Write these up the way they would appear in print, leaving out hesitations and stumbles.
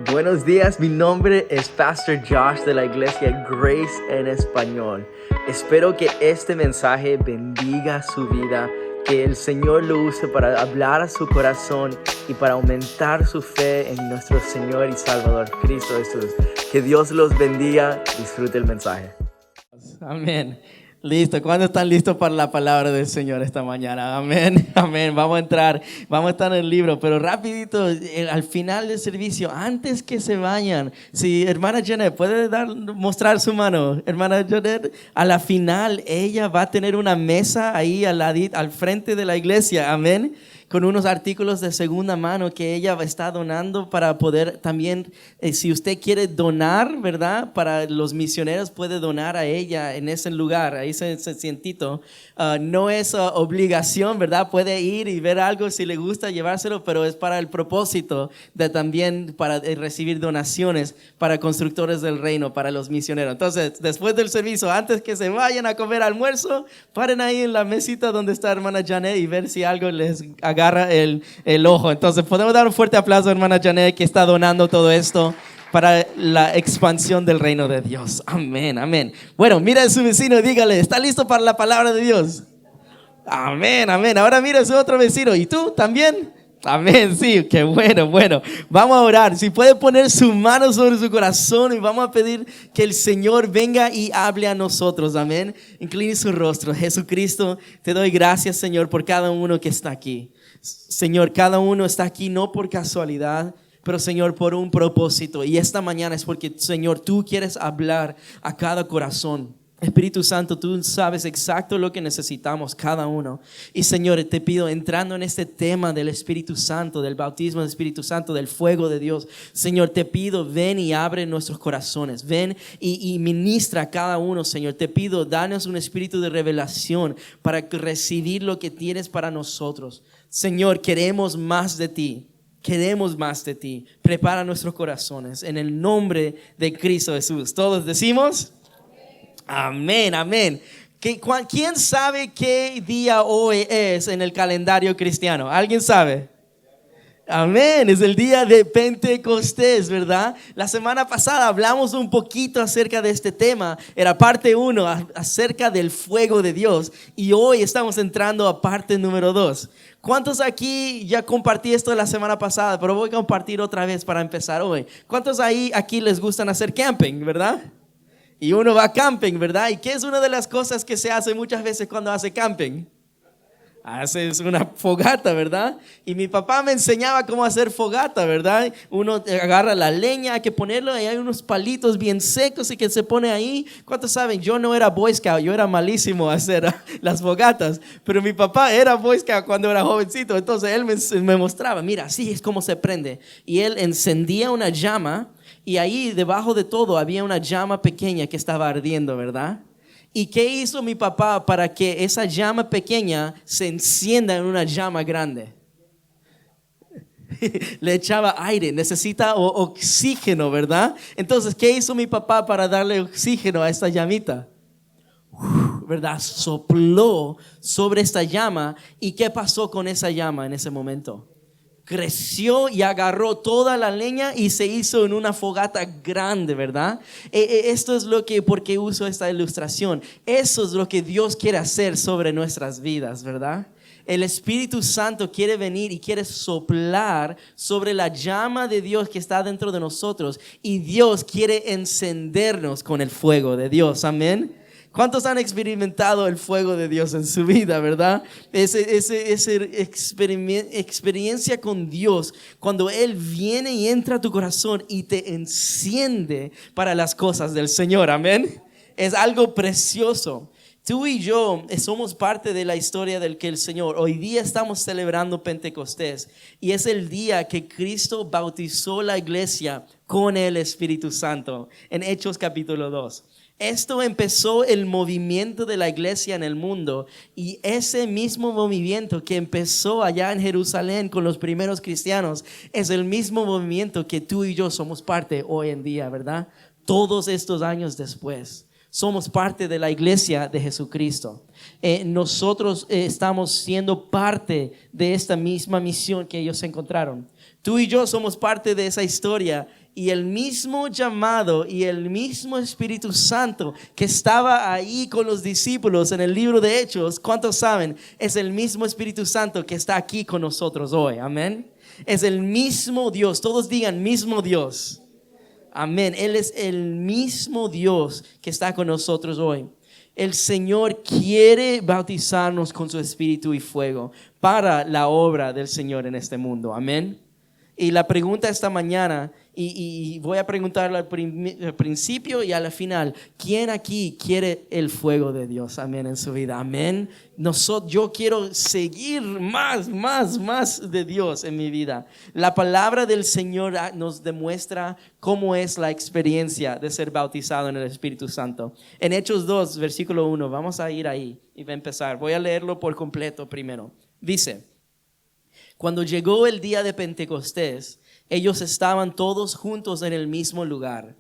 Buenos días, mi nombre es Pastor Josh de la iglesia Grace en Español. Espero que este mensaje bendiga su vida, que el Señor lo use para hablar a su corazón y para aumentar su fe en nuestro Señor y Salvador Cristo Jesús. Que Dios los bendiga, disfrute el mensaje. Amén. Listo. ¿Cuándo están listos para la palabra del Señor esta mañana? Amén. Amén. Vamos a estar en el libro, pero rapidito, al final del servicio, antes que se vayan, si hermana Janet puede mostrar su mano, hermana Janet, a la final ella va a tener una mesa ahí al frente de la iglesia. Amén. Con unos artículos de segunda mano que ella está donando para poder también, si usted quiere donar, ¿verdad? Para los misioneros puede donar a ella en ese lugar, ahí ese cientito. No es obligación, ¿verdad? Puede ir y ver algo si le gusta llevárselo, pero es para el propósito de también para recibir donaciones para constructores del reino, para los misioneros. Entonces, después del servicio, antes que se vayan a comer almuerzo, paren ahí en la mesita donde está hermana Janet y ver si algo les agarra el ojo. Entonces podemos dar un fuerte aplauso a hermana Janet que está donando todo esto para la expansión del reino de Dios. Amén, amén. Bueno, mira a su vecino y dígale, ¿está listo para la palabra de Dios? Amén, amén. Ahora mira a su otro vecino, ¿y tú también? Amén, sí, qué bueno. Vamos a orar. Si puede poner su mano sobre su corazón y vamos a pedir que el Señor venga y hable a nosotros. Amén. Incline su rostro. Jesucristo, te doy gracias, Señor, por cada uno que está aquí. Señor, cada uno está aquí no por casualidad, pero Señor, por un propósito. Y esta mañana es porque, Señor, tú quieres hablar a cada corazón. Espíritu Santo, tú sabes exacto lo que necesitamos cada uno. Y Señor, te pido, entrando en este tema del Espíritu Santo, del bautismo del Espíritu Santo, del fuego de Dios, Señor, te pido, ven y abre nuestros corazones. Ven y ministra a cada uno, Señor. Te pido, danos un espíritu de revelación para recibir lo que tienes para nosotros. Señor, queremos más de ti. Queremos más de ti. Prepara nuestros corazones en el nombre de Cristo Jesús. Todos decimos amén, amén. ¿Quién sabe qué día hoy es en el calendario cristiano? ¿Alguien sabe? Amén, es el día de Pentecostés, ¿verdad? La semana pasada hablamos un poquito acerca de este tema. Era parte 1 acerca del fuego de Dios. Y hoy estamos entrando a parte número 2. ¿Cuántos aquí ya compartí esto la semana pasada? Pero voy a compartir otra vez para empezar hoy. ¿Cuántos aquí les gustan hacer camping, verdad? Y uno va a camping, ¿verdad? ¿Y qué es una de las cosas que se hace muchas veces cuando hace camping? Haces una fogata, ¿verdad? Y mi papá me enseñaba cómo hacer fogata, ¿verdad? Uno agarra la leña, hay que ponerlo y hay unos palitos bien secos y que se pone ahí. ¿Cuántos saben? Yo no era Boy Scout, yo era malísimo a hacer las fogatas, pero mi papá era Boy Scout cuando era jovencito, entonces él me mostraba, mira, así es como se prende. Y él encendía una llama y ahí debajo de todo había una llama pequeña que estaba ardiendo, ¿verdad? ¿Y qué hizo mi papá para que esa llama pequeña se encienda en una llama grande? Le echaba aire, necesita oxígeno, ¿verdad? Entonces, ¿qué hizo mi papá para darle oxígeno a esta llamita? ¿Verdad? Sopló sobre esta llama. ¿Y qué pasó con esa llama en ese momento? Creció y agarró toda la leña y se hizo en una fogata grande, ¿verdad? Esto es por qué uso esta ilustración. Eso es lo que Dios quiere hacer sobre nuestras vidas, ¿verdad? El Espíritu Santo quiere venir y quiere soplar sobre la llama de Dios que está dentro de nosotros. Y Dios quiere encendernos con el fuego de Dios, amén. ¿Cuántos han experimentado el fuego de Dios en su vida, verdad? Esa experiencia con Dios, cuando Él viene y entra a tu corazón y te enciende para las cosas del Señor, amén. Es algo precioso. Tú y yo somos parte de la historia del que el Señor, hoy día estamos celebrando Pentecostés y es el día que Cristo bautizó la iglesia con el Espíritu Santo en Hechos capítulo 2. Esto empezó el movimiento de la iglesia en el mundo y ese mismo movimiento que empezó allá en Jerusalén con los primeros cristianos es el mismo movimiento que tú y yo somos parte hoy en día, ¿verdad? Todos estos años después somos parte de la iglesia de Jesucristo. Nosotros estamos siendo parte de esta misma misión que ellos encontraron. Tú y yo somos parte de esa historia. y el mismo llamado y el mismo Espíritu Santo que estaba ahí con los discípulos en el libro de Hechos, ¿cuántos saben? Es el mismo Espíritu Santo que está aquí con nosotros hoy, amén. Es el mismo Dios, todos digan mismo Dios, amén. Él es el mismo Dios que está con nosotros hoy. El Señor quiere bautizarnos con su Espíritu y fuego para la obra del Señor en este mundo. Amén. Y la pregunta esta mañana, y voy a preguntarla al principio y al final, ¿quién aquí quiere el fuego de Dios? Amén, en su vida. Amén. Yo quiero seguir más de Dios en mi vida. La palabra del Señor nos demuestra cómo es la experiencia de ser bautizado en el Espíritu Santo. En Hechos 2, versículo 1, vamos a ir ahí y va a empezar. Voy a leerlo por completo primero. Dice: cuando llegó el día de Pentecostés, ellos estaban todos juntos en el mismo lugar.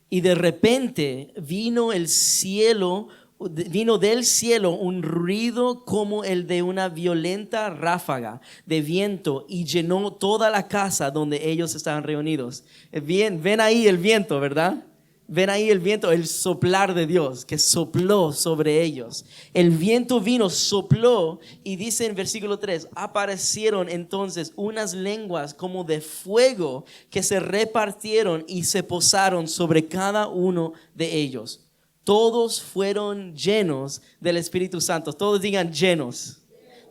Y de repente vino del cielo un ruido como el de una violenta ráfaga de viento y llenó toda la casa donde ellos estaban reunidos. Ven ahí el viento, ¿verdad? Ven ahí el viento, el soplar de Dios que sopló sobre ellos. El viento vino, sopló, y dice en versículo 3, aparecieron entonces unas lenguas como de fuego que se repartieron y se posaron sobre cada uno de ellos. Todos fueron llenos del Espíritu Santo. Todos digan llenos.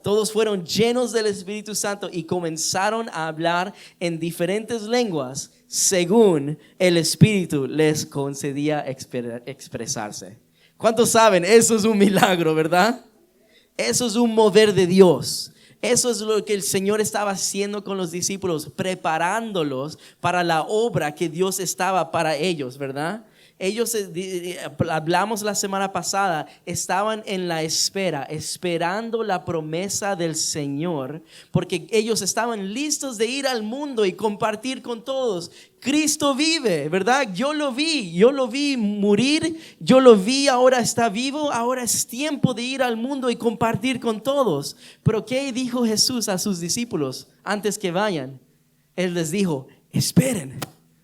Todos fueron llenos del Espíritu Santo y comenzaron a hablar en diferentes lenguas según el Espíritu les concedía expresarse. ¿Cuántos saben? Eso es un milagro, ¿verdad? Eso es un mover de Dios. Eso es lo que el Señor estaba haciendo con los discípulos, preparándolos para la obra que Dios estaba para ellos, ¿verdad? Ellos, hablamos la semana pasada, estaban en la espera, esperando la promesa del Señor, porque ellos estaban listos de ir al mundo y compartir con todos. Cristo vive, ¿verdad? Yo lo vi morir, yo lo vi, ahora está vivo, ahora es tiempo de ir al mundo y compartir con todos. Pero ¿qué dijo Jesús a sus discípulos antes que vayan? Él les dijo: esperen.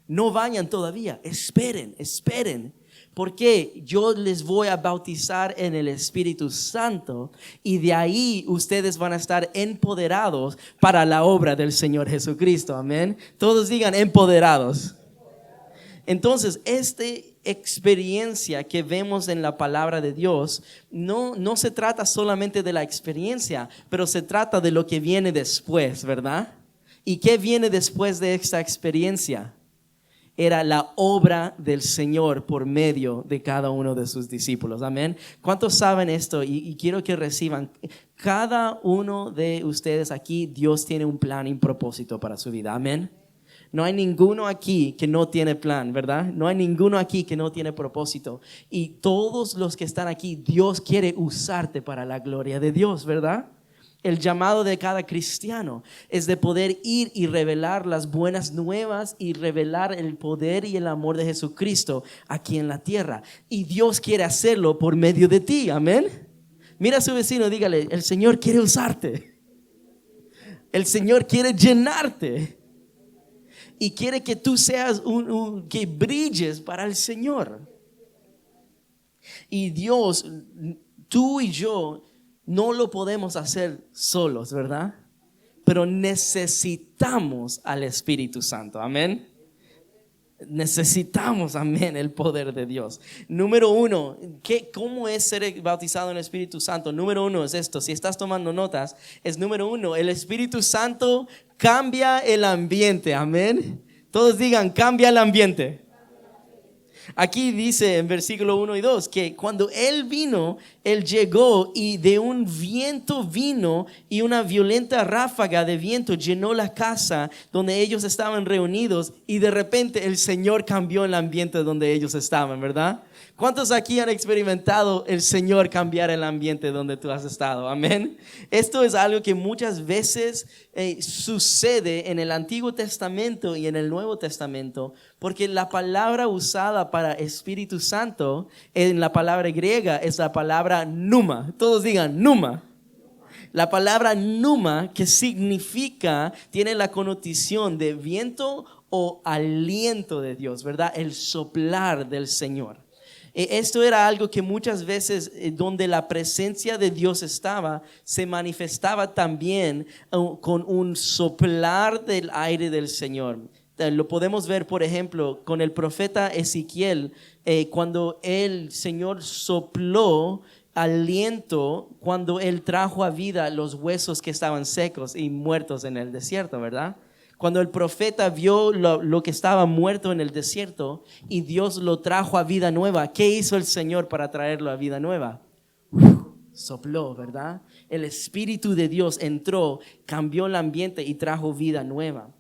No vayan todavía, esperen, porque yo les voy a bautizar en el Espíritu Santo y de ahí ustedes van a estar empoderados para la obra del Señor Jesucristo, amén. Todos digan empoderados. Entonces, esta experiencia que vemos en la palabra de Dios no se trata solamente de la experiencia, pero se trata de lo que viene después, ¿verdad? ¿Y qué viene después de esta experiencia? Era la obra del Señor por medio de cada uno de sus discípulos. Amén. ¿Cuántos saben esto? Y quiero que reciban. Cada uno de ustedes aquí, Dios tiene un plan y un propósito para su vida. Amén. No hay ninguno aquí que no tiene plan, ¿verdad? No hay ninguno aquí que no tiene propósito. Y todos los que están aquí, Dios quiere usarte para la gloria de Dios, ¿verdad? El llamado de cada cristiano es de poder ir y revelar las buenas nuevas y revelar el poder y el amor de Jesucristo aquí en la tierra. Y Dios quiere hacerlo por medio de ti, amén. Mira a su vecino, dígale: el Señor quiere usarte. El Señor quiere llenarte. Y quiere que tú seas que brilles para el Señor. Y Dios, tú y yo, no lo podemos hacer solos, ¿verdad? Pero necesitamos al Espíritu Santo, amén. Necesitamos, amén, el poder de Dios. Número 1, ¿cómo es ser bautizado en el Espíritu Santo? Número 1 es esto, si estás tomando notas, es número 1, el Espíritu Santo cambia el ambiente, amén. Todos digan: cambia el ambiente. Aquí dice en versículo 1 y 2 que cuando Él vino, Él llegó y de un viento vino y una violenta ráfaga de viento llenó la casa donde ellos estaban reunidos y de repente el Señor cambió el ambiente donde ellos estaban, ¿verdad? ¿Cuántos aquí han experimentado el Señor cambiar el ambiente donde tú has estado? Amén. Esto es algo que muchas veces sucede en el Antiguo Testamento y en el Nuevo Testamento, porque la palabra usada para Espíritu Santo en la palabra griega es la palabra pneuma. Todos digan pneuma. La palabra pneuma, que significa, tiene la connotación de viento o aliento de Dios, ¿verdad? El soplar del Señor. Esto era algo que muchas veces donde la presencia de Dios estaba, se manifestaba también con un soplar del aire del Señor. Lo podemos ver, por ejemplo, con el profeta Ezequiel, cuando el Señor sopló aliento, cuando Él trajo a vida los huesos que estaban secos y muertos en el desierto, ¿verdad? Cuando el profeta vio lo que estaba muerto en el desierto y Dios lo trajo a vida nueva, ¿qué hizo el Señor para traerlo a vida nueva? Sopló, ¿verdad? El Espíritu de Dios entró, cambió el ambiente y trajo vida nueva.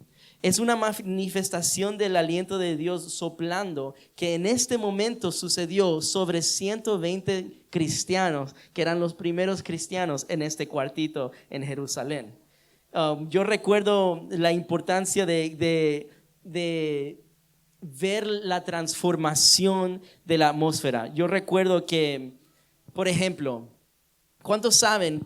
Es una manifestación del aliento de Dios soplando que en este momento sucedió sobre 120 cristianos, que eran los primeros cristianos en este cuartito en Jerusalén. Yo recuerdo la importancia de ver la transformación de la atmósfera. Yo recuerdo que, por ejemplo, ¿cuántos saben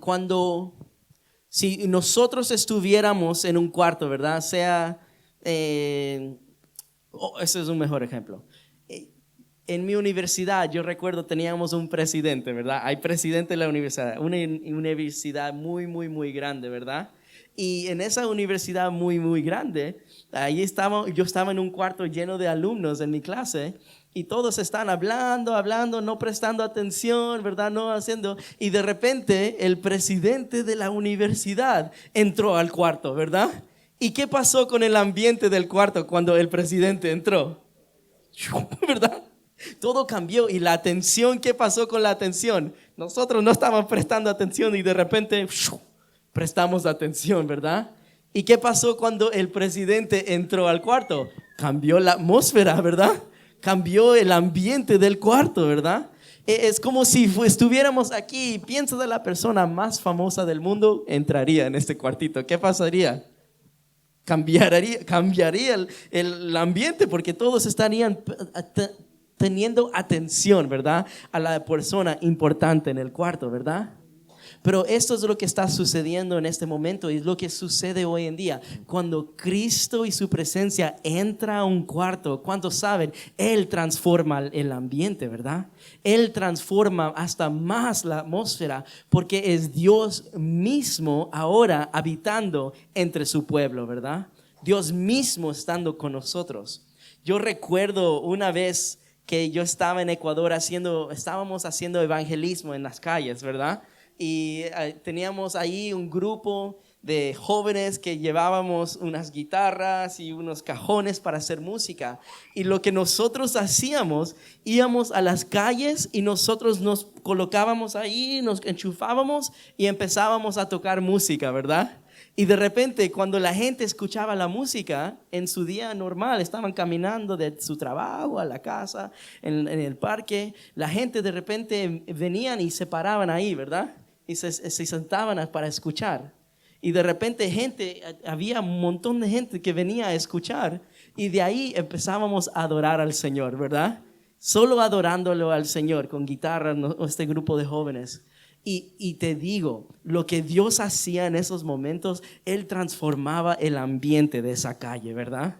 si nosotros estuviéramos en un cuarto, ¿verdad? Ese es un mejor ejemplo. En mi universidad, yo recuerdo, teníamos un presidente, ¿verdad? Hay presidente de la universidad, una universidad muy, muy, muy grande, ¿verdad? Y en esa universidad muy, muy grande, yo estaba en un cuarto lleno de alumnos en mi clase y todos están hablando, no prestando atención, ¿verdad? No haciendo. Y de repente el presidente de la universidad entró al cuarto, ¿verdad? ¿Y qué pasó con el ambiente del cuarto cuando el presidente entró? ¿Verdad? Todo cambió. Y la atención, ¿qué pasó con la atención? Nosotros no estábamos prestando atención y de repente prestamos atención, ¿verdad? ¿Y qué pasó cuando el presidente entró al cuarto? Cambió la atmósfera, ¿verdad? Cambió el ambiente del cuarto, ¿verdad? Es como si estuviéramos aquí. Piensa de la persona más famosa del mundo, entraría en este cuartito. ¿Qué pasaría? Cambiaría el ambiente porque todos estarían teniendo atención, ¿verdad? A la persona importante en el cuarto, ¿verdad? Pero esto es lo que está sucediendo en este momento y es lo que sucede hoy en día. Cuando Cristo y su presencia entra a un cuarto, ¿cuántos saben? Él transforma el ambiente, ¿verdad? Él transforma hasta más la atmósfera porque es Dios mismo ahora habitando entre su pueblo, ¿verdad? Dios mismo estando con nosotros. Yo recuerdo una vez que yo estaba en Ecuador estábamos haciendo evangelismo en las calles, ¿verdad? Y teníamos ahí un grupo de jóvenes que llevábamos unas guitarras y unos cajones para hacer música. Y lo que nosotros hacíamos, íbamos a las calles y nosotros nos colocábamos ahí, nos enchufábamos y empezábamos a tocar música, ¿verdad? Y de repente, cuando la gente escuchaba la música, en su día normal, estaban caminando de su trabajo a la casa, en el parque, la gente de repente venían y se paraban ahí, ¿verdad? Y se sentaban para escuchar. Y de repente había un montón de gente que venía a escuchar y de ahí empezábamos a adorar al Señor, ¿verdad? Solo adorándolo al Señor con guitarra, este grupo de jóvenes. Y te digo, lo que Dios hacía en esos momentos, Él transformaba el ambiente de esa calle, ¿verdad?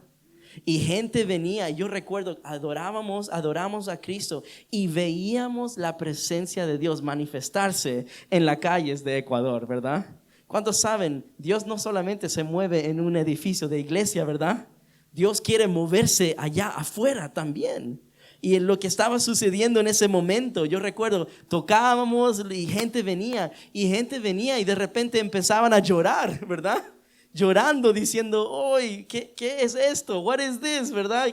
Y gente venía, yo recuerdo, adoramos a Cristo y veíamos la presencia de Dios manifestarse en las calles de Ecuador, ¿verdad? ¿Cuántos saben? Dios no solamente se mueve en un edificio de iglesia, ¿verdad? Dios quiere moverse allá afuera también. Y en lo que estaba sucediendo en ese momento, yo recuerdo, tocábamos y gente venía y de repente empezaban a llorar, ¿verdad? Llorando, diciendo, "Oy, ¿qué es esto? What is this?", ¿verdad?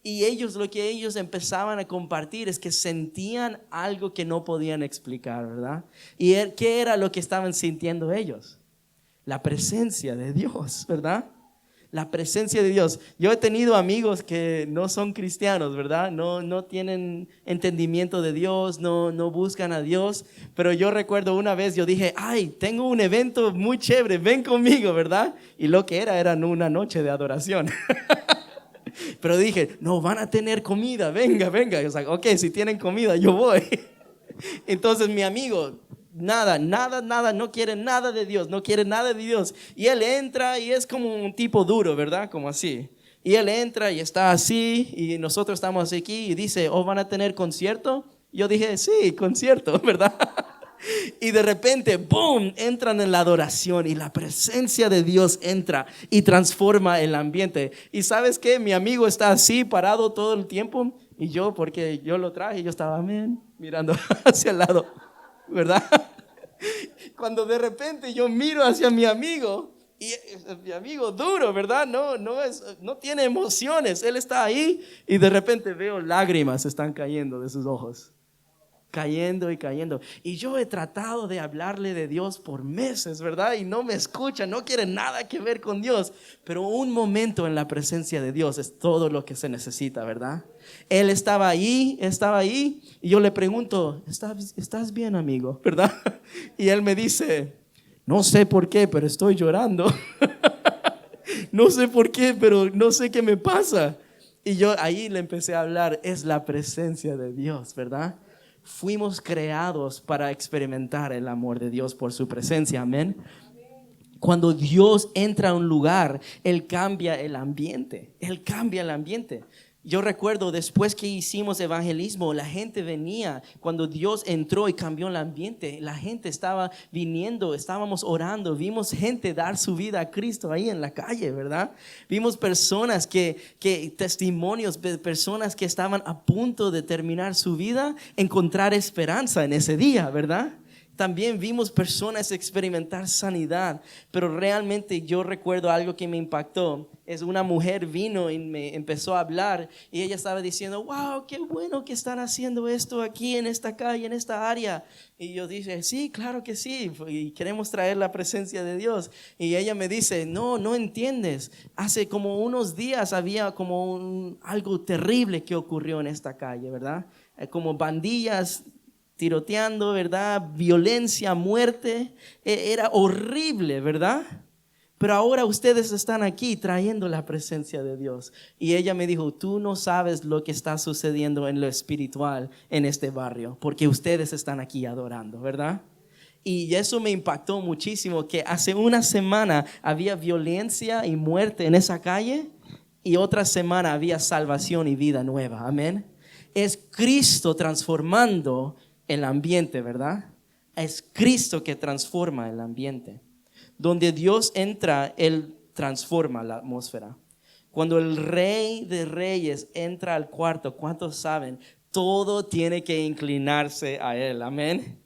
Y lo que ellos empezaban a compartir es que sentían algo que no podían explicar, ¿verdad? ¿Y qué era lo que estaban sintiendo ellos? La presencia de Dios, ¿verdad? La presencia de Dios. Yo he tenido amigos que no son cristianos, ¿verdad? No tienen entendimiento de Dios, no buscan a Dios. Pero yo recuerdo una vez, yo dije, tengo un evento muy chévere, ven conmigo, ¿verdad? Y lo que era una noche de adoración. Pero dije, no, van a tener comida, venga. Yo dije, ok, si tienen comida, yo voy. Entonces mi amigo, nada, no quiere nada de Dios, no quiere nada de Dios. Y él entra y es como un tipo duro, ¿verdad? Como así. Y él entra y está así, y nosotros estamos aquí, y dice, ¿oh, van a tener concierto? Yo dije, sí, concierto, ¿verdad? Y de repente, ¡boom!, entran en la adoración y la presencia de Dios entra y transforma el ambiente. Y ¿sabes qué? Mi amigo está así parado todo el tiempo, y yo, porque yo lo traje, yo estaba, amén, mirando hacia el lado, ¿verdad? Cuando de repente yo miro hacia mi amigo, y mi amigo duro, ¿verdad? No tiene emociones, él está ahí, y de repente veo lágrimas están cayendo de sus ojos. Cayendo y cayendo. Y yo he tratado de hablarle de Dios por meses, ¿verdad? Y no me escucha, no quiere nada que ver con Dios. Pero un momento en la presencia de Dios es todo lo que se necesita, ¿verdad? Él estaba ahí, y yo le pregunto, ¿estás bien, amigo? ¿Verdad? Y él me dice, no sé por qué, pero estoy llorando. No sé por qué, pero no sé qué me pasa. Y yo ahí le empecé a hablar, es la presencia de Dios, ¿verdad? Fuimos creados para experimentar el amor de Dios por su presencia, amén. Cuando Dios entra a un lugar, Él cambia el ambiente. Él cambia el ambiente. Yo recuerdo después que hicimos evangelismo, la gente venía. Cuando Dios entró y cambió el ambiente, la gente estaba viniendo, estábamos orando. Vimos gente dar su vida a Cristo ahí en la calle, ¿verdad? Vimos personas testimonios de personas que estaban a punto de terminar su vida, encontrar esperanza en ese día, ¿verdad? También vimos personas experimentar sanidad, pero realmente yo recuerdo algo que me impactó. Es una mujer vino y me empezó a hablar y ella estaba diciendo, wow, qué bueno que están haciendo esto aquí en esta calle, en esta área. Y yo dije, sí, claro que sí, y queremos traer la presencia de Dios. Y ella me dice, no entiendes. Hace como unos días había como algo terrible que ocurrió en esta calle, ¿verdad? Como bandillas tiroteando, ¿verdad? Violencia, muerte, era horrible, ¿verdad? Pero ahora ustedes están aquí trayendo la presencia de Dios. Y ella me dijo, tú no sabes lo que está sucediendo en lo espiritual en este barrio, porque ustedes están aquí adorando, ¿verdad? Y eso me impactó muchísimo, que hace una semana había violencia y muerte en esa calle, y otra semana había salvación y vida nueva, amén. Es Cristo transformando el ambiente, ¿verdad? Es Cristo que transforma el ambiente. Donde Dios entra, Él transforma la atmósfera. Cuando el Rey de Reyes entra al cuarto, ¿cuántos saben? Todo tiene que inclinarse a Él, amén.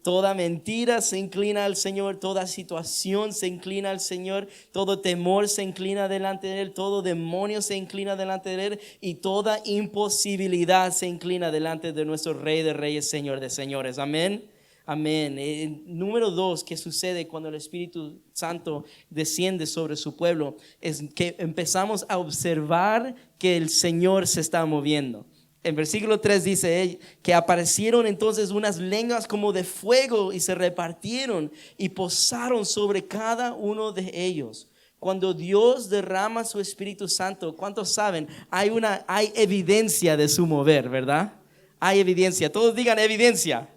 Toda mentira se inclina al Señor, toda situación se inclina al Señor, todo temor se inclina delante de Él, todo demonio se inclina delante de Él y toda imposibilidad se inclina delante de nuestro Rey de Reyes, Señor de Señores. Amén. Amén. Número 2, ¿qué sucede cuando el Espíritu Santo desciende sobre su pueblo? Es que empezamos a observar que el Señor se está moviendo. En versículo 3 dice que aparecieron entonces unas lenguas como de fuego y se repartieron y posaron sobre cada uno de ellos. Cuando Dios derrama su Espíritu Santo, ¿cuántos saben? Hay evidencia de su mover, ¿verdad? Hay evidencia. Todos digan evidencia.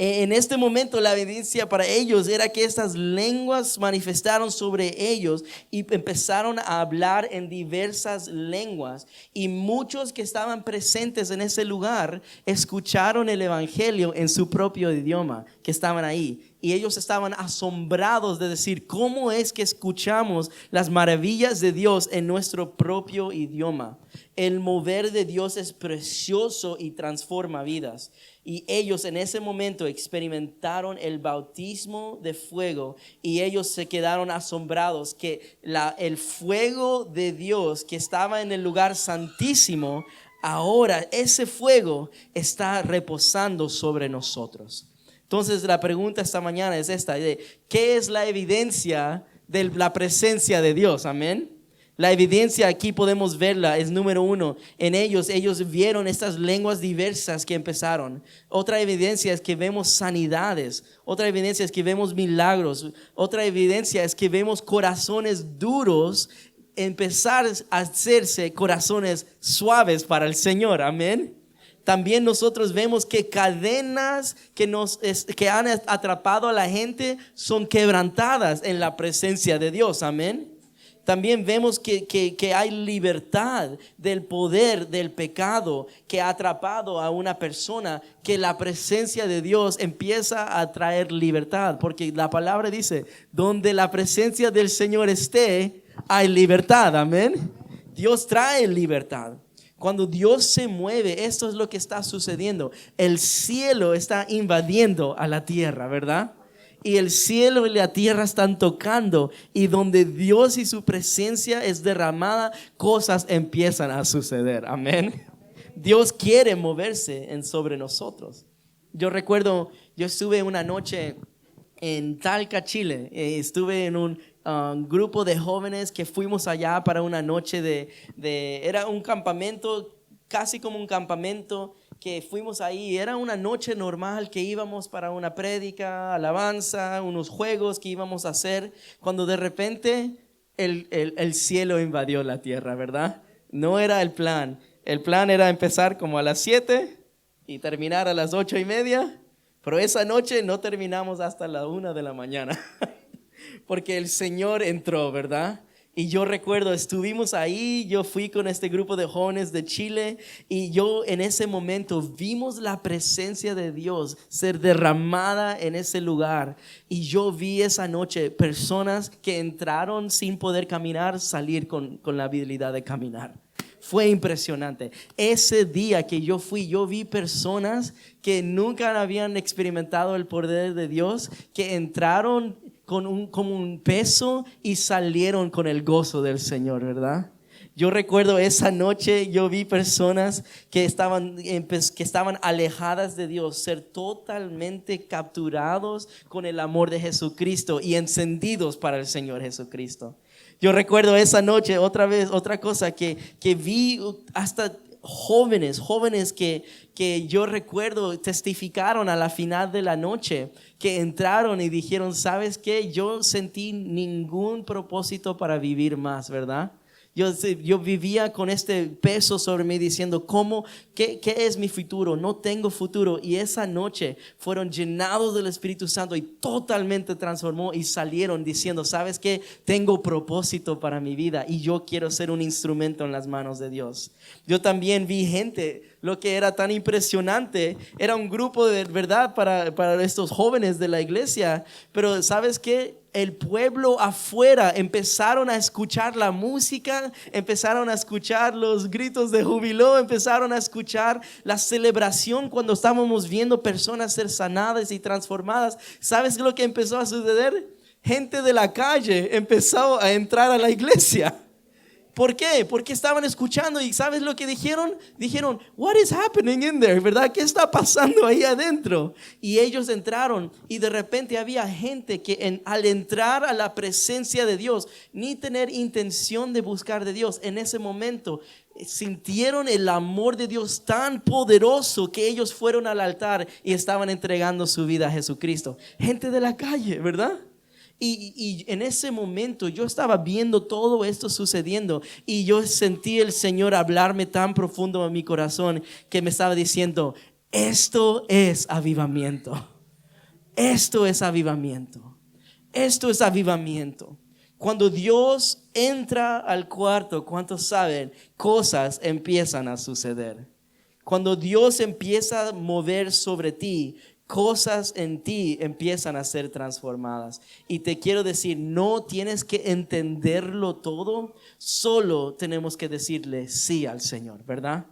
En este momento la evidencia para ellos era que estas lenguas manifestaron sobre ellos y empezaron a hablar en diversas lenguas, y muchos que estaban presentes en ese lugar escucharon el evangelio en su propio idioma, que estaban ahí. Y ellos estaban asombrados de decir, ¿cómo es que escuchamos las maravillas de Dios en nuestro propio idioma? El mover de Dios es precioso y transforma vidas. Y ellos en ese momento experimentaron el bautismo de fuego, y ellos se quedaron asombrados que el fuego de Dios que estaba en el lugar santísimo, ahora ese fuego está reposando sobre nosotros. Entonces la pregunta esta mañana es esta: ¿qué es la evidencia de la presencia de Dios? Amén. La evidencia aquí podemos verla, es número 1. En ellos vieron estas lenguas diversas que empezaron. Otra evidencia es que vemos sanidades. Otra evidencia es que vemos milagros. Otra evidencia es que vemos corazones duros empezar a hacerse corazones suaves para el Señor. Amén. También nosotros vemos que cadenas que han atrapado a la gente son quebrantadas en la presencia de Dios. Amén. también vemos que hay libertad del poder del pecado que ha atrapado a una persona, que la presencia de Dios empieza a traer libertad, porque la palabra dice, donde la presencia del Señor esté, hay libertad, amén. Dios trae libertad. Cuando Dios se mueve, esto es lo que está sucediendo. El cielo está invadiendo a la tierra, ¿verdad? Y el cielo y la tierra están tocando, y donde Dios y su presencia es derramada, cosas empiezan a suceder, amén. Dios quiere moverse sobre nosotros. Yo recuerdo, yo estuve una noche en Talca, Chile. Estuve en un grupo de jóvenes que fuimos allá para una noche era un campamento, casi como un campamento, que fuimos ahí. Era una noche normal que íbamos para una prédica, alabanza, unos juegos que íbamos a hacer, cuando de repente el cielo invadió la tierra, ¿verdad? No era el plan. El plan era empezar como a las 7 y terminar a las 8:30, pero esa noche no terminamos hasta la 1 de la mañana, porque el Señor entró, ¿verdad? Y yo recuerdo, estuvimos ahí, yo fui con este grupo de jóvenes de Chile, y yo en ese momento vimos la presencia de Dios ser derramada en ese lugar. Y yo vi esa noche personas que entraron sin poder caminar, salir con la habilidad de caminar. Fue impresionante. Ese día que yo fui, yo vi personas que nunca habían experimentado el poder de Dios, que entraron como un peso y salieron con el gozo del Señor, ¿verdad? Yo recuerdo esa noche, yo vi personas que estaban alejadas de Dios, ser totalmente capturados con el amor de Jesucristo y encendidos para el Señor Jesucristo. Yo recuerdo esa noche, otra cosa que vi, hasta jóvenes que yo recuerdo testificaron a la final de la noche, que entraron y dijeron, ¿sabes qué? Yo sentí ningún propósito para vivir más, ¿verdad? Yo vivía con este peso sobre mí diciendo, ¿qué es mi futuro? No tengo futuro. Y esa noche fueron llenados del Espíritu Santo y totalmente transformó, y salieron diciendo, ¿sabes qué? Tengo propósito para mi vida y yo quiero ser un instrumento en las manos de Dios. Yo también vi gente, lo que era tan impresionante, era un grupo de verdad para estos jóvenes de la iglesia, pero ¿sabes qué? El pueblo afuera empezaron a escuchar la música, empezaron a escuchar los gritos de júbilo, empezaron a escuchar la celebración cuando estábamos viendo personas ser sanadas y transformadas. ¿Sabes lo que empezó a suceder? Gente de la calle empezó a entrar a la iglesia. ¿Por qué? Porque estaban escuchando, y ¿sabes lo que dijeron? Dijeron, what is happening in there? ¿Verdad? ¿Qué está pasando ahí adentro? Y ellos entraron, y de repente había gente que al entrar a la presencia de Dios, ni tener intención de buscar de Dios, en ese momento sintieron el amor de Dios tan poderoso que ellos fueron al altar y estaban entregando su vida a Jesucristo. Gente de la calle, ¿verdad? Y en ese momento yo estaba viendo todo esto sucediendo, y yo sentí el Señor hablarme tan profundo en mi corazón, que me estaba diciendo, esto es avivamiento. Esto es avivamiento. Esto es avivamiento. Cuando Dios entra al cuarto, ¿cuántos saben? Cosas empiezan a suceder. Cuando Dios empieza a mover sobre ti, cosas en ti empiezan a ser transformadas. Y te quiero decir, no tienes que entenderlo todo, solo tenemos que decirle sí al Señor, ¿verdad?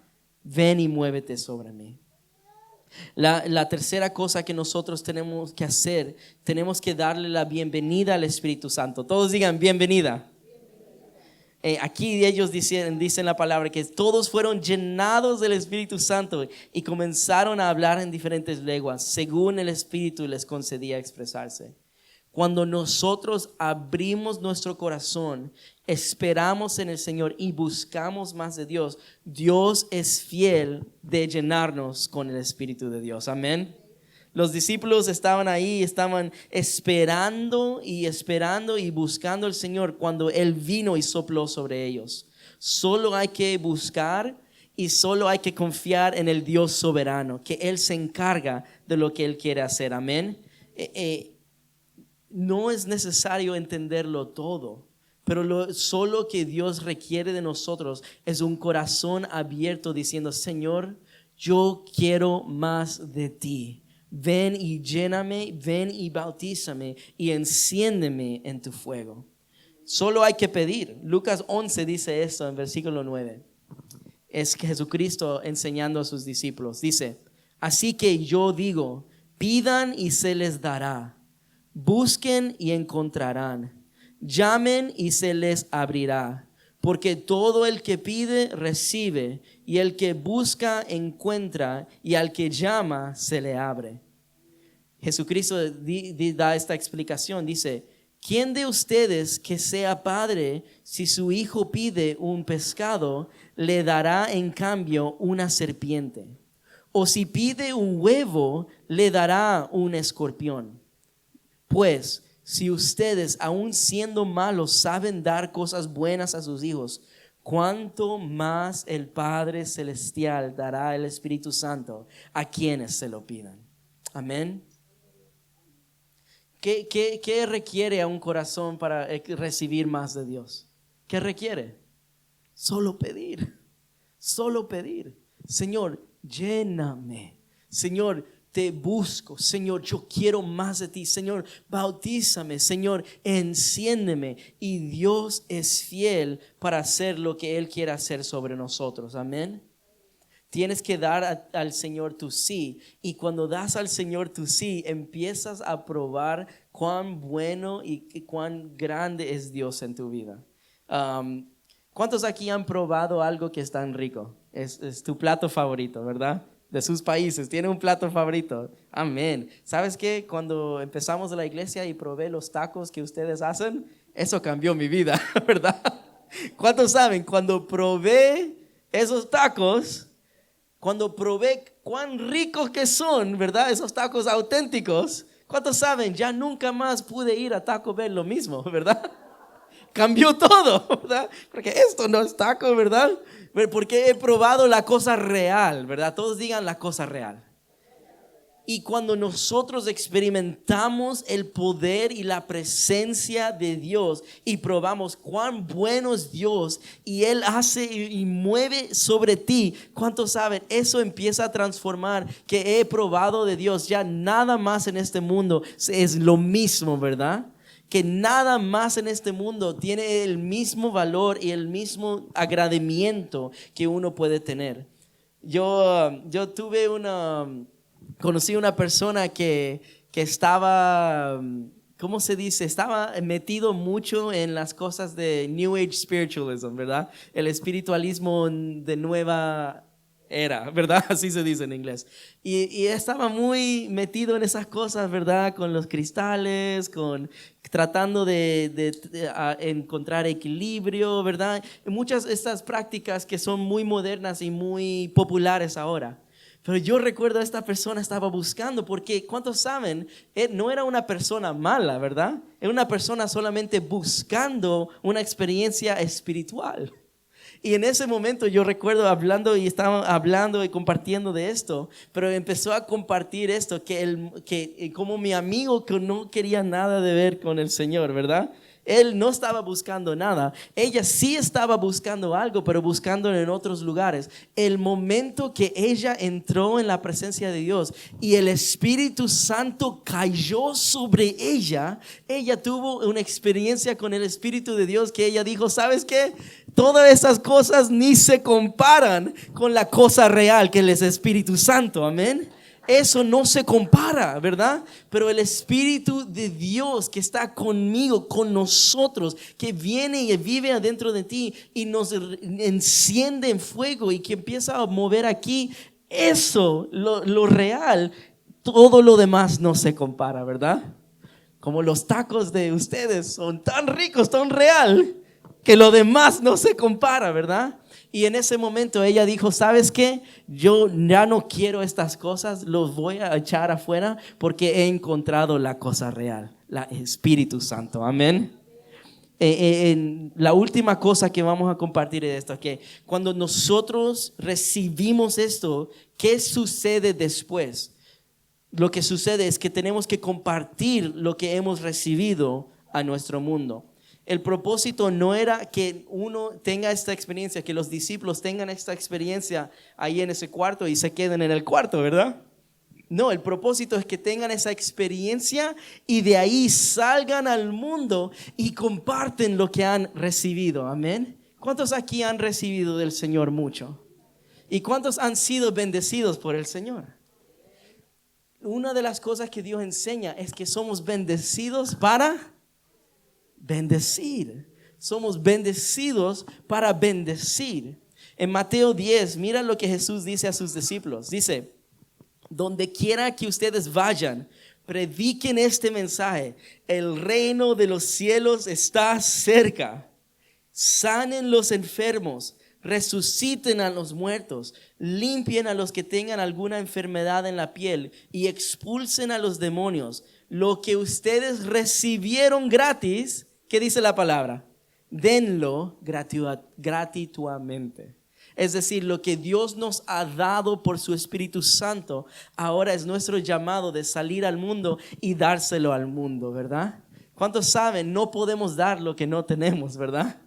Ven y muévete sobre mí. La tercera cosa que nosotros tenemos que hacer, tenemos que darle la bienvenida al Espíritu Santo. Todos digan bienvenida. Aquí ellos dicen la palabra que todos fueron llenados del Espíritu Santo y comenzaron a hablar en diferentes lenguas según el Espíritu les concedía expresarse. Cuando nosotros abrimos nuestro corazón, esperamos en el Señor y buscamos más de Dios, Dios es fiel de llenarnos con el Espíritu de Dios. Amén. Los discípulos estaban ahí, estaban esperando y buscando al Señor cuando Él vino y sopló sobre ellos. Solo hay que buscar y solo hay que confiar en el Dios soberano, que Él se encarga de lo que Él quiere hacer. Amén. No es necesario entenderlo todo. Pero solo que Dios requiere de nosotros es un corazón abierto diciendo, Señor, yo quiero más de ti. Ven y lléname, ven y bautízame y enciéndeme en tu fuego. Solo hay que pedir. Lucas 11 dice esto en versículo 9. Es Jesucristo enseñando a sus discípulos. Dice, así que yo digo, pidan y se les dará. Busquen y encontrarán. Llamen y se les abrirá. Porque todo el que pide, recibe. Y el que busca, encuentra. Y al que llama, se le abre. Jesucristo da esta explicación. Dice, ¿quién de ustedes que sea padre, si su hijo pide un pescado, le dará en cambio una serpiente? O si pide un huevo, le dará un escorpión. Pues, si ustedes, aun siendo malos, saben dar cosas buenas a sus hijos, ¿cuánto más el Padre Celestial dará el Espíritu Santo a quienes se lo pidan? Amén. ¿Qué requiere a un corazón para recibir más de Dios? ¿Qué requiere? Solo pedir. Solo pedir. Señor, lléname. Señor, te busco. Señor, yo quiero más de ti. Señor, bautízame. Señor, enciéndeme. Y Dios es fiel para hacer lo que Él quiere hacer sobre nosotros. Amén. Tienes que dar al Señor tu sí. Y cuando das al Señor tu sí, empiezas a probar cuán bueno y cuán grande es Dios en tu vida. ¿Cuántos aquí han probado algo que es tan rico? Es tu plato favorito, ¿verdad? De sus países, tiene un plato favorito. Amén. ¿Sabes qué? Cuando empezamos la iglesia y probé los tacos que ustedes hacen, eso cambió mi vida, ¿verdad? ¿Cuántos saben? Cuando probé esos tacos, cuando probé cuán ricos que son, ¿verdad? Esos tacos auténticos. ¿Cuántos saben? Ya nunca más pude ir a Taco Bell lo mismo, ¿verdad? Cambió todo, ¿verdad? Porque esto no es taco, ¿verdad? Porque he probado la cosa real, ¿verdad? Todos digan la cosa real. Y cuando nosotros experimentamos el poder y la presencia de Dios y probamos cuán bueno es Dios y Él hace y mueve sobre ti, ¿cuántos saben? Eso empieza a transformar que he probado de Dios. Ya nada más en este mundo es lo mismo, ¿verdad? Que nada más en este mundo tiene el mismo valor y el mismo agradecimiento que uno puede tener. Yo conocí una persona que estaba, ¿cómo se dice? Estaba metido mucho en las cosas de New Age Spiritualism, ¿verdad? El espiritualismo de nueva era, ¿verdad? Así se dice en inglés. Y estaba muy metido en esas cosas, ¿verdad? Con los cristales, tratando de encontrar equilibrio, ¿verdad? Muchas de estas prácticas que son muy modernas y muy populares ahora. Pero yo recuerdo a esta persona estaba buscando, porque ¿cuántos saben? Él no era una persona mala, ¿verdad? Era una persona solamente buscando una experiencia espiritual. Y en ese momento yo recuerdo estaba hablando y compartiendo de esto, pero empezó a compartir esto, que como mi amigo que no quería nada de ver con el Señor, ¿verdad? Él no estaba buscando nada. Ella sí estaba buscando algo, pero buscando en otros lugares. El momento que ella entró en la presencia de Dios y el Espíritu Santo cayó sobre ella, ella tuvo una experiencia con el Espíritu de Dios que ella dijo, ¿sabes qué? Todas esas cosas ni se comparan con la cosa real que es el Espíritu Santo. Amén. Eso no se compara, ¿verdad? Pero el Espíritu de Dios que está conmigo, con nosotros, que viene y vive adentro de ti y nos enciende en fuego y que empieza a mover aquí, eso, lo real, todo lo demás no se compara, ¿verdad? Como los tacos de ustedes son tan ricos, tan real, que lo demás no se compara, ¿verdad? Y en ese momento ella dijo, ¿sabes qué? Yo ya no quiero estas cosas, los voy a echar afuera porque he encontrado la cosa real, el Espíritu Santo. Amén. La última cosa que vamos a compartir es esto, que cuando nosotros recibimos esto, ¿qué sucede después? Lo que sucede es que tenemos que compartir lo que hemos recibido a nuestro mundo. El propósito no era que uno tenga esta experiencia, que los discípulos tengan esta experiencia ahí en ese cuarto y se queden en el cuarto, ¿verdad? No, el propósito es que tengan esa experiencia y de ahí salgan al mundo y comparten lo que han recibido. Amén. ¿Cuántos aquí han recibido del Señor mucho? ¿Y cuántos han sido bendecidos por el Señor? Una de las cosas que Dios enseña es que somos bendecidos para bendecir. Somos bendecidos para bendecir. En Mateo 10, mira lo que Jesús dice a sus discípulos. Dice: donde quiera que ustedes vayan, prediquen este mensaje: el reino de los cielos está cerca. Sanen los enfermos, resuciten a los muertos, limpien a los que tengan alguna enfermedad en la piel y expulsen a los demonios. Lo que ustedes recibieron gratis, ¿qué dice la palabra? Denlo gratuitamente. Es decir, lo que Dios nos ha dado por su Espíritu Santo, ahora es nuestro llamado de salir al mundo y dárselo al mundo, ¿verdad? ¿Cuántos saben? No podemos dar lo que no tenemos, ¿verdad?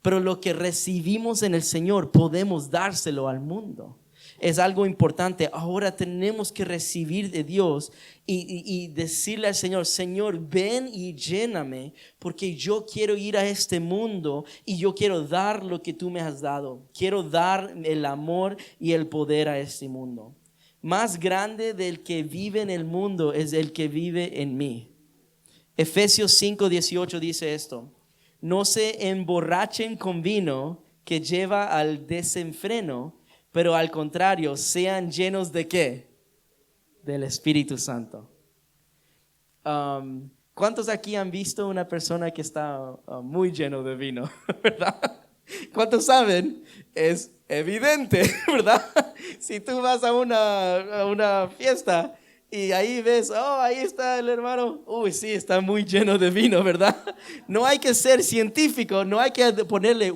Pero lo que recibimos en el Señor podemos dárselo al mundo. Es algo importante. Ahora tenemos que recibir de Dios y decirle al Señor: Señor, ven y lléname, porque yo quiero ir a este mundo y yo quiero dar lo que tú me has dado. Quiero dar el amor y el poder a este mundo. Más grande del que vive en el mundo es el que vive en mí. Efesios 5:18 dice esto: no se emborrachen con vino que lleva al desenfreno, pero al contrario, sean llenos ¿de qué? Del Espíritu Santo. ¿Cuántos aquí han visto una persona que está muy lleno de vino? ¿Verdad? ¿Cuántos saben? Es evidente, ¿verdad? Si tú vas a una fiesta y ahí ves, ahí está el hermano, sí, está muy lleno de vino, ¿verdad? No hay que ser científico, no hay que ponerle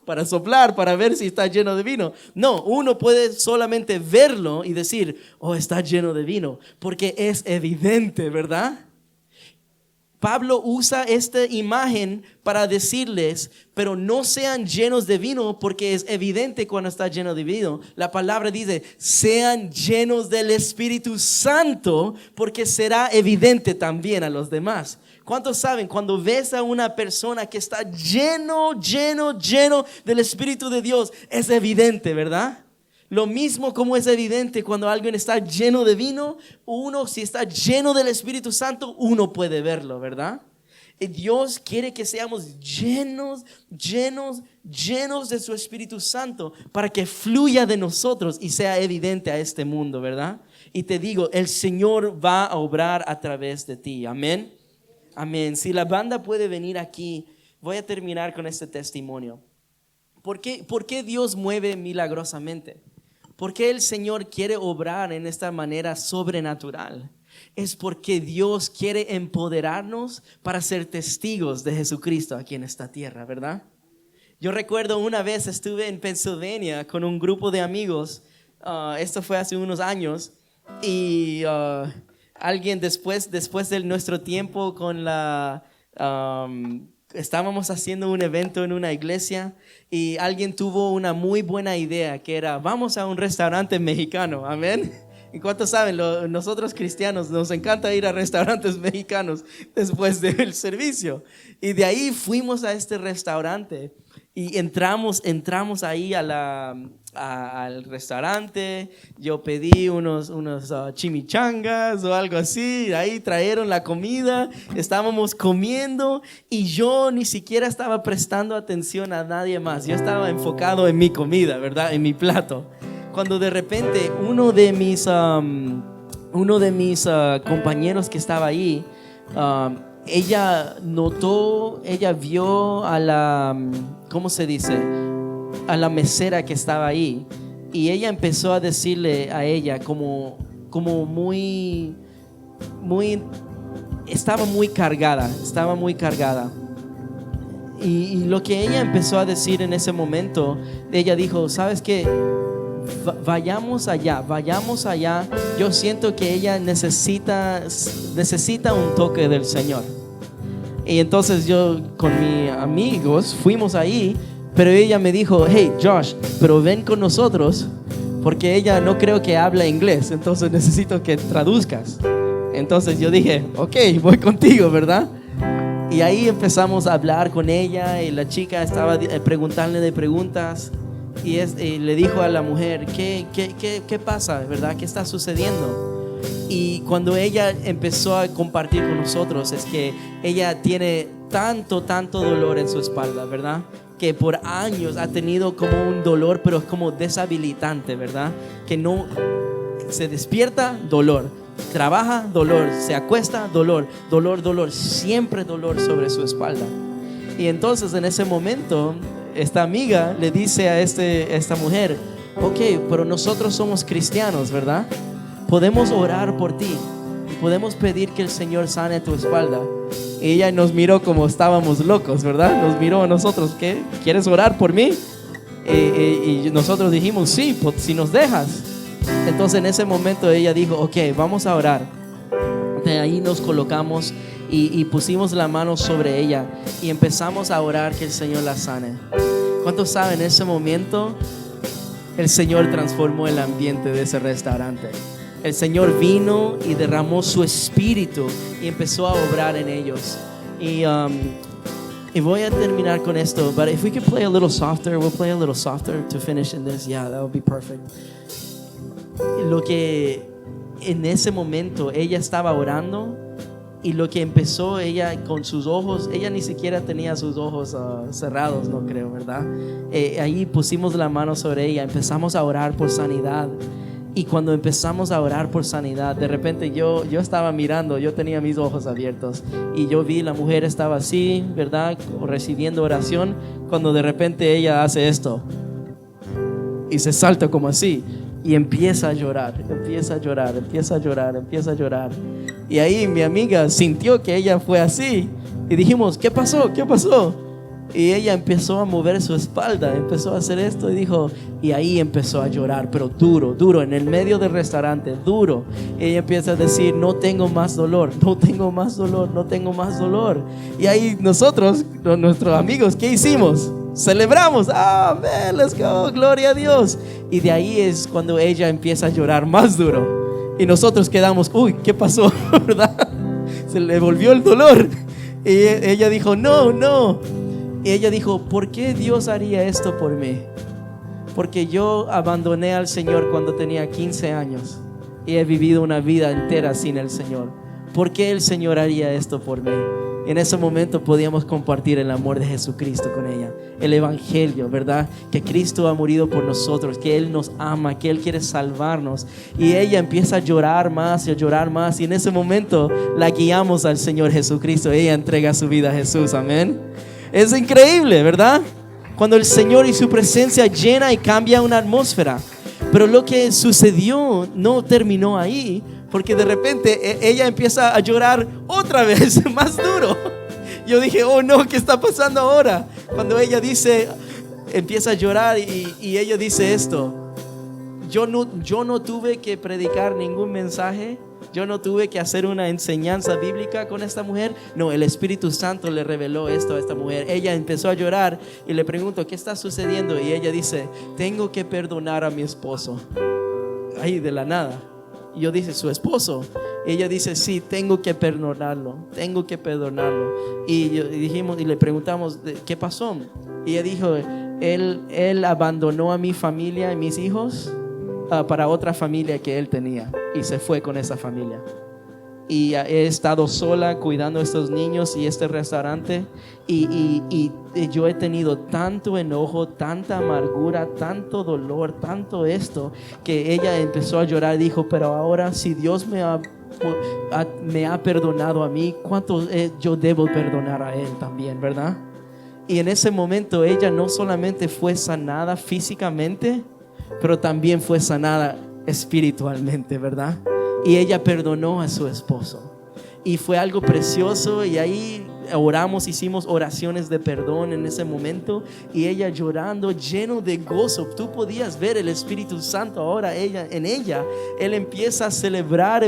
para soplar, para ver si está lleno de vino. No, uno puede solamente verlo y decir: está lleno de vino, porque es evidente, ¿verdad? Pablo usa esta imagen para decirles: pero no sean llenos de vino, porque es evidente cuando está lleno de vino. La palabra dice: sean llenos del Espíritu Santo, porque será evidente también a los demás. ¿Cuántos saben? Cuando ves a una persona que está lleno del Espíritu de Dios, es evidente, ¿verdad? Lo mismo como es evidente cuando alguien está lleno de vino, uno, si está lleno del Espíritu Santo, uno puede verlo, ¿verdad? Y Dios quiere que seamos llenos de su Espíritu Santo para que fluya de nosotros y sea evidente a este mundo, ¿verdad? Y te digo, el Señor va a obrar a través de ti. Amén. Amén. Si la banda puede venir aquí, voy a terminar con este testimonio. ¿Por qué Dios mueve milagrosamente? ¿Por qué el Señor quiere obrar en esta manera sobrenatural? Es porque Dios quiere empoderarnos para ser testigos de Jesucristo aquí en esta tierra, ¿verdad? Yo recuerdo una vez estuve en Pennsylvania con un grupo de amigos. Esto fue hace unos años. Y alguien después de nuestro tiempo con estábamos haciendo un evento en una iglesia y alguien tuvo una muy buena idea, que era: vamos a un restaurante mexicano. Amén. ¿Y cuántos saben? Nosotros cristianos nos encanta ir a restaurantes mexicanos después del servicio. Y de ahí fuimos a este restaurante y entramos ahí al restaurante. Yo pedí unos chimichangas o algo así. Ahí trajeron la comida, estábamos comiendo y yo ni siquiera estaba prestando atención a nadie más. Yo estaba enfocado en mi comida, ¿verdad? En mi plato. Cuando de repente uno de mis compañeros que estaba ahí, ella vio a la, ¿cómo se dice? A la mesera que estaba ahí, y ella empezó a decirle a ella como muy, estaba muy cargada. Y lo que ella empezó a decir en ese momento, ella dijo: ¿sabes qué? Vayamos allá. Yo siento que ella necesita un toque del Señor. Y entonces yo con mis amigos fuimos ahí, pero ella me dijo, hey Josh, pero ven con nosotros, porque ella no creo que habla inglés, entonces necesito que traduzcas. Entonces yo dije, ok, voy contigo, ¿verdad? Y ahí empezamos a hablar con ella y la chica estaba preguntándole de preguntas y le dijo a la mujer, ¿qué pasa, verdad? ¿Qué está sucediendo? Y cuando ella empezó a compartir con nosotros, es que ella tiene tanto dolor en su espalda, ¿verdad? Que por años ha tenido como un dolor, pero es como deshabilitante, ¿verdad? Que no se despierta, dolor, trabaja, dolor, se acuesta, dolor, siempre dolor sobre su espalda. Y entonces en ese momento esta amiga le dice a esta mujer, ok, pero nosotros somos cristianos, ¿verdad? Podemos orar por ti, podemos pedir que el Señor sane tu espalda. Y ella nos miró como estábamos locos, ¿verdad? Nos miró a nosotros, ¿qué? ¿Quieres orar por mí? Y nosotros dijimos, sí, pues, si nos dejas. Entonces en ese momento ella dijo, ok, vamos a orar. De ahí nos colocamos y pusimos la mano sobre ella y empezamos a orar que el Señor la sane. ¿Cuántos saben? En ese momento el Señor transformó el ambiente de ese restaurante. El Señor vino y derramó su espíritu y empezó a obrar en ellos. Y voy a terminar con esto. But if we could play a little softer, we'll play a little softer to finish in this. Yeah, that would be perfect. Lo que en ese momento ella estaba orando y lo que empezó ella con sus ojos, ella ni siquiera tenía sus ojos cerrados, no creo, ¿verdad? Ahí pusimos la mano sobre ella, empezamos a orar por sanidad. Y cuando empezamos a orar por sanidad, de repente yo estaba mirando, yo tenía mis ojos abiertos y yo vi la mujer estaba así, ¿verdad? Recibiendo oración, cuando de repente ella hace esto y se salta como así y empieza a llorar. Y ahí mi amiga sintió que ella fue así y dijimos, ¿qué pasó? Y ella empezó a mover su espalda, empezó a hacer esto y dijo, y ahí empezó a llorar, pero duro, en el medio del restaurante, duro. Y ella empieza a decir, no tengo más dolor. Y ahí nosotros, nuestros amigos, ¿qué hicimos? Celebramos, amén, let's go, gloria a Dios. Y de ahí es cuando ella empieza a llorar más duro. Y nosotros quedamos, uy, ¿qué pasó? ¿Verdad? Se le volvió el dolor. Y ella dijo, no. Y ella dijo, ¿por qué Dios haría esto por mí? Porque yo abandoné al Señor cuando tenía 15 años y he vivido una vida entera sin el Señor. ¿Por qué el Señor haría esto por mí? En ese momento podíamos compartir el amor de Jesucristo con ella, el evangelio, ¿verdad? Que Cristo ha morido por nosotros, que Él nos ama, que Él quiere salvarnos. Y ella empieza a llorar más y a llorar más, y en ese momento la guiamos al Señor Jesucristo. Ella entrega su vida a Jesús, amén. Es increíble, ¿verdad? Cuando el Señor y su presencia llena y cambia una atmósfera. Pero lo que sucedió no terminó ahí, porque de repente ella empieza a llorar otra vez, más duro. Yo dije, oh no, ¿qué está pasando ahora? Cuando ella empieza a llorar y ella dice esto: yo no tuve que predicar ningún mensaje. Yo no tuve que hacer una enseñanza bíblica con esta mujer. No, el Espíritu Santo le reveló esto a esta mujer. Ella empezó a llorar y le pregunto, ¿qué está sucediendo? Y ella dice, tengo que perdonar a mi esposo. Ahí de la nada. Y yo dije, ¿su esposo? Y ella dice, sí, tengo que perdonarlo. Y le preguntamos, ¿qué pasó? Y ella dijo, él abandonó a mi familia y mis hijos para otra familia que él tenía y se fue con esa familia. Y he estado sola cuidando a estos niños y este restaurante y yo he tenido tanto enojo, tanta amargura, tanto dolor, tanto esto, que ella empezó a llorar y dijo, pero ahora si Dios me ha perdonado a mí, ¿cuánto yo debo perdonar a él también, verdad? Y en ese momento ella no solamente fue sanada físicamente, pero también fue sanada espiritualmente, ¿verdad? Y ella perdonó a su esposo y fue algo precioso. Y ahí oramos, hicimos oraciones de perdón en ese momento y ella llorando, lleno de gozo. Tú podías ver el Espíritu Santo ahora en ella. Él empieza a celebrar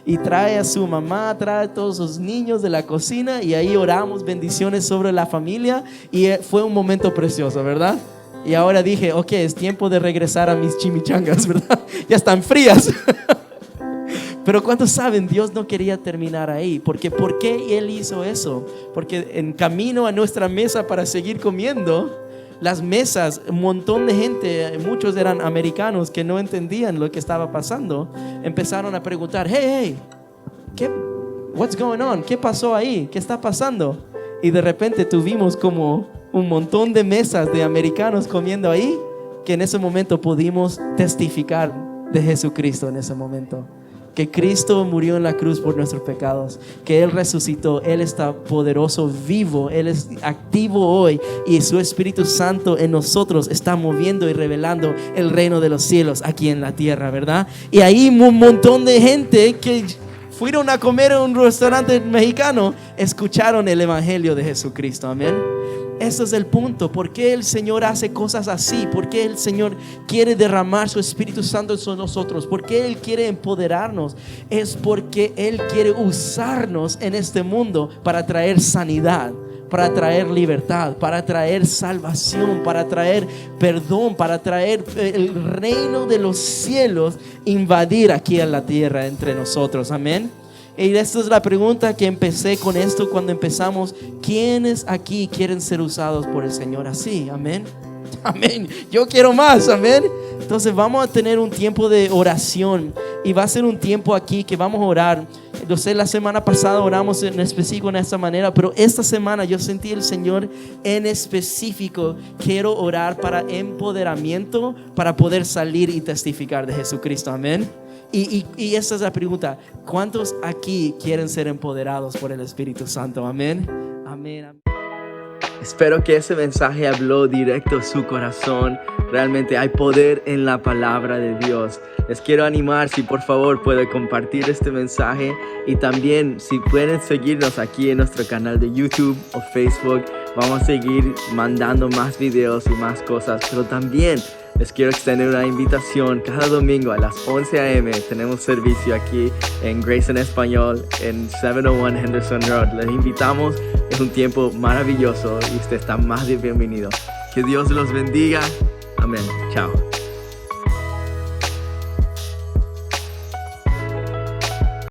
y trae a su mamá, trae a todos los niños de la cocina y ahí oramos bendiciones sobre la familia y fue un momento precioso, ¿verdad? Y ahora dije, ok, es tiempo de regresar a mis chimichangas, ¿verdad? Ya están frías. Pero ¿cuántos saben? Dios no quería terminar ahí. Porque ¿por qué Él hizo eso? Porque en camino a nuestra mesa para seguir comiendo, las mesas, un montón de gente, muchos eran americanos que no entendían lo que estaba pasando, empezaron a preguntar, hey, what's going on? ¿Qué pasó ahí? ¿Qué está pasando? Y de repente tuvimos como un montón de mesas de americanos comiendo ahí, que en ese momento pudimos testificar de Jesucristo en ese momento. Que Cristo murió en la cruz por nuestros pecados, que Él resucitó, Él está poderoso, vivo, Él es activo hoy y su Espíritu Santo en nosotros está moviendo y revelando el reino de los cielos aquí en la tierra, ¿verdad? Y ahí un montón de gente que fueron a comer en un restaurante mexicano, escucharon el evangelio de Jesucristo, amén. Ese es el punto. ¿Por qué el Señor hace cosas así? ¿Por qué el Señor quiere derramar su Espíritu Santo en nosotros? ¿Por qué Él quiere empoderarnos? Es porque Él quiere usarnos en este mundo para traer sanidad, para traer libertad, para traer salvación, para traer perdón, para traer el reino de los cielos, invadir aquí en la tierra entre nosotros, amén. Y esta es la pregunta que empecé con esto cuando empezamos. ¿Quiénes aquí quieren ser usados por el Señor así? Amén. Amén. Yo quiero más. Amén. Entonces vamos a tener un tiempo de oración y va a ser un tiempo aquí que vamos a orar. Yo sé, la semana pasada oramos en específico en esta manera, pero esta semana yo sentí el Señor en específico. Quiero orar para empoderamiento, para poder salir y testificar de Jesucristo. Amén. Y esa es la pregunta. ¿Cuántos aquí quieren ser empoderados por el Espíritu Santo? Amén. Amén. Amén. Espero que ese mensaje habló directo a su corazón. Realmente hay poder en la palabra de Dios. Les quiero animar, si por favor pueden compartir este mensaje y también si pueden seguirnos aquí en nuestro canal de YouTube o Facebook. Vamos a seguir mandando más videos y más cosas, pero también les quiero extender una invitación. Cada domingo a las 11 a.m. tenemos servicio aquí en Grace en Español en 701 Henderson Road. Les invitamos, es un tiempo maravilloso y usted está más de bienvenido. Que Dios los bendiga. Amén. Chao.